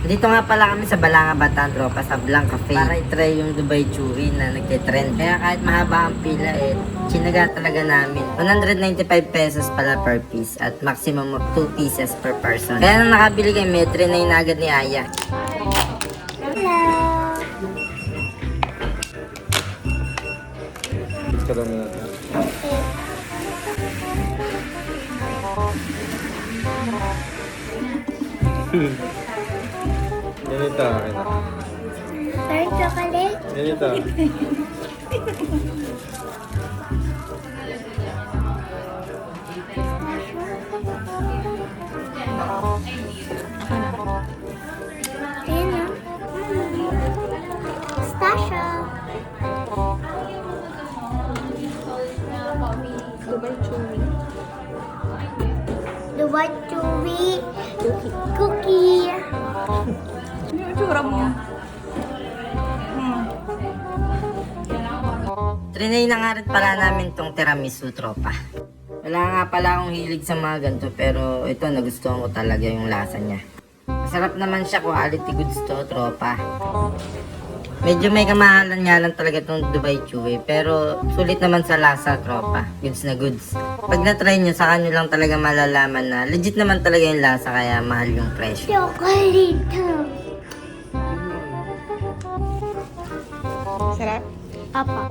Dito nga pala kami sa Balanga Bataan, tropa, sa Blanc Cafe. Para i-try yung Dubai Chewy na nagtitrend. Kaya kahit mahaba ang pila, chinaga talaga namin. 195 pesos pala per piece at maximum of 2 pieces per person. Kaya nang nakabili kay Metre na yun agad ni Aya. Karoon na natin. Ganito akin na. Dark chocolate? Ganito. Ayan na. Pistachio. Dubai Chewy cookie. Ano yung itsura mo? Trinay na nga rin pala namin tong tiramisu, tropa. Wala nga pala akong hilig sa mga ganito, pero ito nagustuhan ko talaga yung lasa niya. Masarap naman siya, quality goods to, tropa. Medyo may kamahalan nga lang talaga itong Dubai Chewy, pero sulit naman sa lasa, tropa. Goods na goods. Pag na-try nyo, saka nyo lang talaga malalaman na legit naman talaga yung lasa, kaya mahal yung presyo. Chocolate. Sarap? Apa.